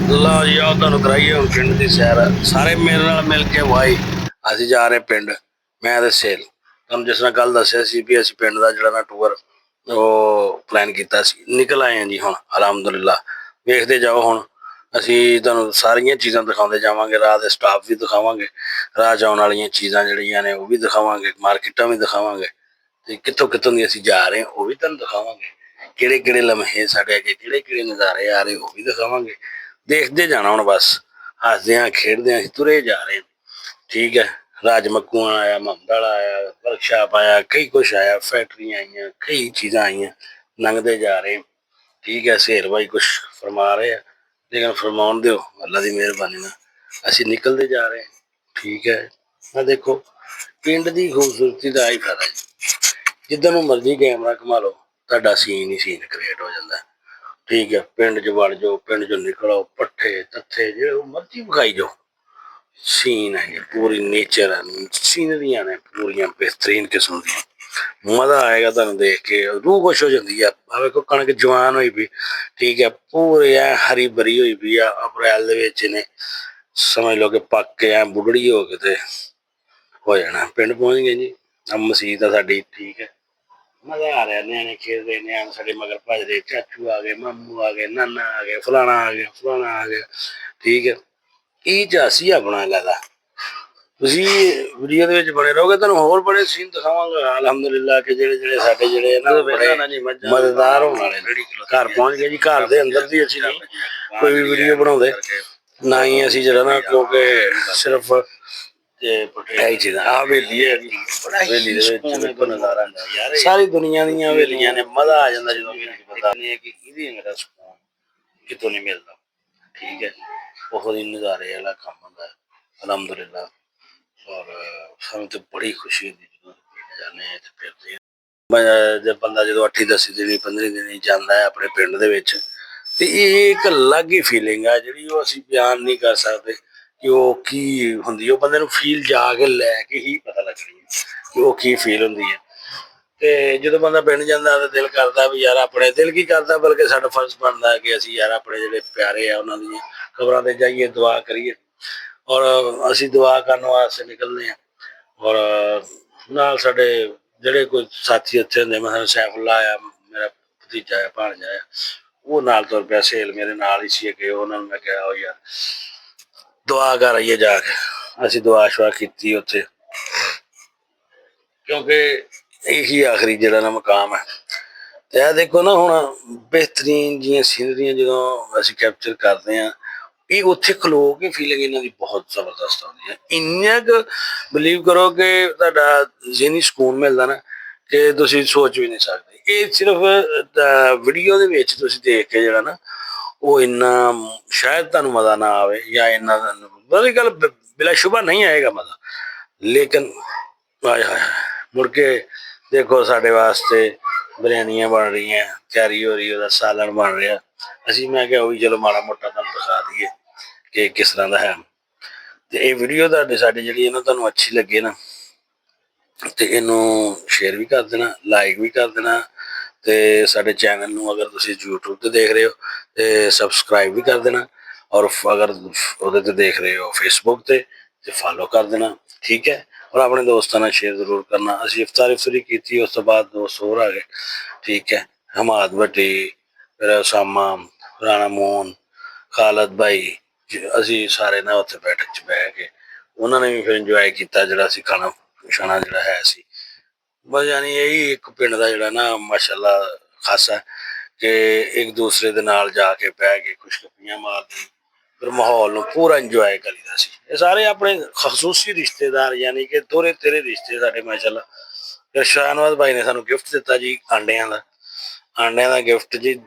ਲਓ ਜੀ ਆਓ ਤੁਹਾਨੂੰ ਕਰਾਈਏ ਹੁਣ ਪਿੰਡ ਦੀ ਸੈਰ। ਸਾਰੇ ਮੇਰੇ ਨਾਲ ਮਿਲ ਕੇ ਵਾਈ ਅਸੀਂ ਜਾ ਰਹੇ ਪਿੰਡ। ਮੈਂ ਤੇ ਸੇਲ ਤੁਹਾਨੂੰ ਜਿਸ ਤਰ੍ਹਾਂ ਕੱਲ ਦੱਸਿਆ ਸੀ ਵੀ ਅਸੀਂ ਪਿੰਡ ਦਾ ਜਿਹੜਾ ਨਾ ਟੂਰ ਉਹ ਪਲਾਨ ਕੀਤਾ ਸੀ, ਨਿਕਲ ਆਏ ਹਾਂ ਜੀ। ਹੁਣ ਅਲਹਮਦੁਲਿਲਾ ਵੇਖਦੇ ਜਾਓ। ਹੁਣ ਅਸੀਂ ਤੁਹਾਨੂੰ ਸਾਰੀਆਂ ਚੀਜ਼ਾਂ ਦਿਖਾਉਂਦੇ ਜਾਵਾਂਗੇ, ਰਾਹ ਦੇ ਸਟਾਫ ਵੀ ਦਿਖਾਵਾਂਗੇ, ਰਾਹ 'ਚ ਆਉਣ ਵਾਲੀਆਂ ਚੀਜ਼ਾਂ ਜਿਹੜੀਆਂ ਨੇ ਉਹ ਵੀ ਦਿਖਾਵਾਂਗੇ, ਮਾਰਕੀਟਾਂ ਵੀ ਦਿਖਾਵਾਂਗੇ, ਤੇ ਕਿੱਥੋਂ ਕਿੱਥੋਂ ਦੀ ਅਸੀਂ ਜਾ ਰਹੇ ਹਾਂ ਉਹ ਵੀ ਤੁਹਾਨੂੰ ਦਿਖਾਵਾਂਗੇ। ਕਿਹੜੇ ਕਿਹੜੇ ਲਮਹੇ ਸਾਡੇ ਅੱਗੇ, ਕਿਹੜੇ ਕਿਹੜੇ ਨਜ਼ਾਰੇ ਆ ਰਹੇ ਉਹ ਵੀ ਦਿਖਾਵਾਂਗੇ। ਦੇਖਦੇ ਜਾਣਾ ਹੁਣ, ਬਸ ਹੱਸਦਿਆਂ ਖੇਡਦਿਆਂ ਅਸੀਂ ਤੁਰੇ ਜਾ ਰਹੇ। ਠੀਕ ਹੈ, ਰਾਜਮੱਕੂ ਆਇਆ, ਮੁਹੰਮਦ ਵਾਲਾ ਆਇਆ, ਵਰਕਸ਼ਾਪ ਆਇਆ, ਕਈ ਕੁਛ ਆਇਆ, ਫੈਕਟਰੀਆਂ ਆਈਆਂ, ਕਈ ਚੀਜ਼ਾਂ ਆਈਆਂ, ਲੰਘਦੇ ਜਾ ਰਹੇ। ਠੀਕ ਹੈ, ਸੇਰ ਭਾਈ ਕੁਛ ਫਰਮਾ ਰਹੇ ਆ, ਲੇਕਿਨ ਫਰਮਾਉਣ ਦਿਓ, ਅੱਲਾ ਦੀ ਮਿਹਰਬਾਨੀ ਨਾਲ ਅਸੀਂ ਨਿਕਲਦੇ ਜਾ ਰਹੇ। ਠੀਕ ਹੈ, ਆ ਦੇਖੋ ਪਿੰਡ ਦੀ ਖੂਬਸੂਰਤੀ ਦਾ ਆਹੀ ਫਾਇਦਾ ਜੀ, ਜਿੱਦਾਂ ਨੂੰ ਮਰਜ਼ੀ ਕੈਮਰਾ ਘੁਮਾ ਲਓ ਤੁਹਾਡਾ ਸੀਨ ਹੀ ਸੀਨ ਕ੍ਰੀਏਟ ਹੋ ਜਾਂਦਾ। ਠੀਕ ਹੈ, ਪਿੰਡ 'ਚ ਵੜ ਜਾਓ, ਪਿੰਡ 'ਚੋਂ ਨਿਕਲੋ, ਪੱਠੇ ਤੱਥੇ ਜਿਹੜੇ ਮਰਜ਼ੀ ਵਿਖਾਈ ਜਾਓ, ਸੀਨ ਹੈ ਪੂਰੀ ਨੇਚਰ ਸੀਨਰੀਆਂ ਨੇ ਪੂਰੀਆਂ ਬਿਹਤਰੀਨ ਕਿਸਮ ਦੀਆਂ। ਮਜ਼ਾ ਆਏਗਾ ਤੁਹਾਨੂੰ ਦੇਖ ਕੇ, ਰੂਹ ਖੁਸ਼ ਹੋ ਜਾਂਦੀ ਆ। ਆ ਵੇਖੋ ਕਣਕ ਜਵਾਨ ਹੋਈ ਪਈ, ਠੀਕ ਹੈ, ਪੂਰੀ ਐ ਹਰੀ ਭਰੀ ਹੋਈ ਪਈ ਆ। ਅਪ੍ਰੈਲ ਦੇ ਵਿੱਚ ਇਹਨੇ ਸਮਝ ਲਓ ਕਿ ਪੱਕ ਕੇ ਐ ਬੁੱਢੜੀ ਹੋ ਕੇ ਤੇ ਹੋ ਜਾਣਾ। ਪਿੰਡ ਪਹੁੰਚ ਗਏ ਜੀ, ਆ ਮਸੀਤ ਆ ਸਾਡੀ। ਠੀਕ ਹੈ, ਮਜ਼ਾ ਆ ਰਿਹਾ, ਨਿਆਣੇ ਖੇਡਦੇ, ਨਿਆਣੇ ਸਾਡੇ ਮਗਰ ਭੱਜਦੇ, ਚਾਚੂ ਆ ਗਏ, ਮਾਮੂ ਆ ਗਏ, ਨਾਨਾ ਆ ਗਏ, ਫਲਾਣਾ ਆ ਗਿਆ, ਫਲਾਣਾ ਆ ਗਿਆ। ਠੀਕ ਹੈ, ਇਹ ਝਾਸੀ ਆਪਣਾ ਲੱਗਦਾ। ਤੁਸੀਂ ਵੀਡੀਓ ਦੇ ਵਿੱਚ ਬਣੇ ਰਹੋਗੇ, ਤੁਹਾਨੂੰ ਹੋਰ ਬੜੇ ਸੀਨ ਦਿਖਾਵਾਂਗਾ ਅਲਹਮਦੁਲਿਲਾ ਕਿ ਜਿਹੜੇ ਜਿਹੜੇ ਸਾਡੇ ਜਿਹੜੇ ਨਾ ਮਜ਼ੇਦਾਰ ਹੋਣ ਵਾਲੇ। ਘਰ ਪਹੁੰਚ ਗਏ ਜੀ, ਘਰ ਦੇ ਅੰਦਰ ਦੀ ਅਸੀਂ ਨਹੀਂ ਕੋਈ ਵੀ ਵੀਡੀਓ ਬਣਾਉਂਦੇ, ਨਾ ਹੀ ਅਸੀਂ ਜਿਹੜਾ ਨਾ, ਕਿਉਂਕਿ ਸਿਰਫ ਇਹੀ ਚੀਜ਼ਾਂ। ਆ ਹਵੇਲੀ ਹੈ ਜੀ, ਹਵੇਲੀ ਦੇ ਵਿੱਚ ਨਜ਼ਾਰਾ, ਸਾਰੀ ਦੁਨੀਆ ਦੀਆਂ ਹਵੇਲੀਆਂ ਨੇ, ਮਜ਼ਾ ਆ ਜਾਂਦਾ ਜਦੋਂ ਬੰਦਾ ਕਿ ਇਹਦੀ ਮੇਰਾ ਸਕੂਨ ਕਿਤੋਂ ਨਹੀਂ ਮਿਲਦਾ। ਠੀਕ ਹੈ, ਬਹੁਤ ਹੀ ਨਜ਼ਾਰੇ ਵਾਲਾ ਕੰਮ ਹੁੰਦਾ ਅਲਹਮਦੁਲਿਲਾ। ਔਰ ਸਾਨੂੰ ਤਾਂ ਬੜੀ ਖੁਸ਼ੀ ਹੁੰਦੀ ਜਦੋਂ ਪਿੰਡ ਜਾਂਦੇ ਹਾਂ ਤੇ ਫਿਰਦੇ। ਜਦ ਬੰਦਾ ਜਦੋਂ 8 10 ਦਿਨ 15 ਦਿਨ ਜਾਂਦਾ ਹੈ ਆਪਣੇ ਪਿੰਡ ਦੇ ਵਿੱਚ, ਤੇ ਇਹ ਇੱਕ ਅਲੱਗ ਹੀ ਫੀਲਿੰਗ ਆ ਜਿਹੜੀ ਉਹ ਅਸੀਂ ਬਿਆਨ ਨਹੀਂ ਕਰ ਸਕਦੇ ਕਿ ਉਹ ਕੀ ਹੁੰਦੀ। ਉਹ ਬੰਦੇ ਨੂੰ ਫੀਲ ਜਾ ਕੇ ਲੈ ਕੇ ਹੀ ਪਤਾ ਲੱਗਣੀ ਹੈ ਕਿ ਉਹ ਕੀ ਫੀਲ ਹੁੰਦੀ ਹੈ। ਤੇ ਜਦੋਂ ਬੰਦਾ ਪਿੰਡ ਜਾਂਦਾ ਤਾਂ ਦਿਲ ਕਰਦਾ ਵੀ ਯਾਰ, ਆਪਣੇ ਦਿਲ ਕੀ ਕਰਦਾ ਬਲਕਿ ਸਾਡਾ ਫਰਜ਼ ਬਣਦਾ ਕਿ ਅਸੀਂ ਯਾਰ ਆਪਣੇ ਜਿਹੜੇ ਪਿਆਰੇ ਆ ਉਹਨਾਂ ਦੀਆਂ ਖਬਰਾਂ ਤੇ ਜਾਈਏ, ਦੁਆ ਕਰੀਏ। ਔਰ ਅਸੀਂ ਦੁਆ ਕਰਨ ਵਾਸਤੇ ਨਿਕਲਦੇ ਹਾਂ। ਔਰ ਨਾਲ ਸਾਡੇ ਜਿਹੜੇ ਕੋਈ ਸਾਥੀ ਉੱਥੇ ਹੁੰਦੇ, ਮੈਂ ਸੈਫੁੱਲਾ ਆ, ਮੇਰਾ ਭਤੀਜਾ ਆ, ਭਾਣਜਾ ਆ, ਉਹ ਨਾਲ ਤੁਰ ਪਿਆ। ਸਹੇਲ ਮੇਰੇ ਨਾਲ ਹੀ ਸੀ ਕਿ ਉਹਨਾਂ ਨੂੰ ਮੈਂ ਕਿਹਾ ਉਹ ਯਾਰ ਦੁਆ ਕਰ ਆਈਏ ਜਾ ਕੇ। ਅਸੀਂ ਦੁਆ ਸ਼ੁਆ ਕੀਤੀ ਉੱਥੇ, ਕਿਉਂਕਿ ਇਹੀ ਆਖਰੀ ਜਿਹੜਾ ਨਾ ਮਕਾਮ ਹੈ। ਤੇ ਇਹ ਦੇਖੋ ਨਾ, ਹੁਣ ਬਿਹਤਰੀਨ ਜੀਆਂ ਸੀਨਰੀਆਂ ਜਦੋਂ ਅਸੀਂ ਕੈਪਚਰ ਕਰਦੇ ਹਾਂ, ਇਹ ਉੱਥੇ ਖਲੋ ਕੇ ਫੀਲਿੰਗ ਇਹਨਾਂ ਦੀ ਬਹੁਤ ਜ਼ਬਰਦਸਤ ਆਉਂਦੀ ਹੈ। ਇੰਨਾ ਕੁ ਬਿਲੀਵ ਕਰੋ ਕਿ ਤੁਹਾਡਾ ਜ਼ਿਹਨੀ ਸਕੂਨ ਮਿਲਦਾ ਨਾ ਕਿ ਤੁਸੀਂ ਸੋਚ ਵੀ ਨਹੀਂ ਸਕਦੇ। ਇਹ ਸਿਰਫ ਵੀਡੀਓ ਦੇ ਵਿੱਚ ਤੁਸੀਂ ਦੇਖ ਕੇ ਜਿਹੜਾ ਨਾ, ਉਹ ਇੰਨਾ ਸ਼ਾਇਦ ਤੁਹਾਨੂੰ ਮਜ਼ਾ ਨਾ ਆਵੇ, ਜਾਂ ਇੰਨਾ ਬੜੀ ਗੱਲ ਬਿਲਾਸ਼ੁਬਾ ਨਹੀਂ ਆਏਗਾ ਮਜ਼ਾ। ਲੇਕਿਨ ਆਏ ਹਾਏ ਮੁੜ ਕੇ ਦੇਖੋ ਸਾਡੇ ਵਾਸਤੇ ਬਿਰਿਆਨੀਆਂ ਬਣ ਰਹੀਆਂ, ਤਿਆਰੀ ਹੋ ਰਹੀ, ਉਹਦਾ ਸਾਲਣ ਬਣ ਰਿਹਾ। ਮੈਂ ਕਿਹਾ ਉਹ ਵੀ ਚਲੋ ਮਾੜਾ ਮੋਟਾ ਤੁਹਾਨੂੰ ਦਿਖਾ ਦਈਏ ਕਿ ਕਿਸ ਤਰ੍ਹਾਂ ਦਾ ਹੈ। ਤੇ ਇਹ ਵੀਡੀਓ ਸਾਡੀ ਜਿਹੜੀ ਹੈ ਨਾ, ਤੁਹਾਨੂੰ ਅੱਛੀ ਲੱਗੇ ਨਾ, ਤੇ ਇਹਨੂੰ ਸ਼ੇਅਰ ਵੀ ਕਰ ਦੇਣਾ, ਲਾਈਕ ਵੀ ਕਰ ਦੇਣਾ, ਤੇ ਸਾਡੇ ਚੈਨਲ ਨੂੰ ਅਗਰ ਤੁਸੀਂ YouTube ਤੇ ਦੇਖ ਰਹੇ ਹੋ ਤੇ ਸਬਸਕ੍ਰਾਈਬ ਵੀ ਕਰ ਦੇਣਾ, ਔਰ ਅਗਰ ਉਹਦੇ ਤੇ ਦੇਖ ਰਹੇ ਹੋ Facebook ਤੇ ਫਾਲੋ ਕਰ ਦੇਣਾ। ਠੀਕ ਹੈ, ਔਰ ਆਪਣੇ ਦੋਸਤਾਂ ਨਾਲ ਸ਼ੇਅਰ ਜ਼ਰੂਰ ਕਰਨਾ। ਅਸੀਂ ਇਫਤਾਰੀ ਕੀਤੀ, ਉਸ ਤੋਂ ਬਾਅਦ ਦੋਸਤ ਹੋਰ ਆ ਗਏ। ਠੀਕ ਹੈ, ਹਮਾਦ ਭੱਟੀ, ਫਿਰ ਉਸਾਮਾ, ਰਾਣਾ ਮੋਹਨ, ਖਾਲਦ ਭਾਈ, ਅਸੀਂ ਸਾਰੇ ਨਾ ਉੱਥੇ ਬੈਠਕ 'ਚ ਬਹਿ ਕੇ ਉਹਨਾਂ ਨੇ ਵੀ ਫਿਰ ਇੰਜੋਏ ਕੀਤਾ ਜਿਹੜਾ ਅਸੀਂ ਖਾਣਾ ਛਾਣਾ ਜਿਹੜਾ ਹੈ ਸੀ। ਬਸ ਯਾਨੀ ਇਹੀ ਇੱਕ ਪਿੰਡ ਦਾ ਜਿਹੜਾ ਨਾ ਮਾਸ਼ਾਅੱਲਾ ਖਾਸਾ ਕਿ ਇੱਕ ਦੂਸਰੇ ਦੇ ਨਾਲ ਜਾ ਕੇ ਬਹਿ ਕੇ ਖੁਸ਼ਕੱਪੀਆਂ ਮਾਰਦੀ, ਫਿਰ ਮਾਹੌਲ ਨੂੰ ਪੂਰਾ ਇੰਜੋਏ ਕਰੀਦਾ ਸੀ। ਇਹ ਸਾਰੇ ਆਪਣੇ ਖਸੂਸੀ ਰਿਸ਼ਤੇਦਾਰ, ਯਾਨੀ ਕਿ ਦੋਹਰੇ ਤੇਰੇ ਰਿਸ਼ਤੇ ਸਾਡੇ ਮਾਸ਼ਾਅੱਲਾ। ਫਿਰ ਸ਼ਾਹਨਵਾਜ਼ ਭਾਈ ਨੇ ਸਾਨੂੰ ਗਿਫਟ ਦਿੱਤਾ ਜੀ, ਆਂਡਿਆਂ ਦਾ ਗਿਫਟ ਜੀ।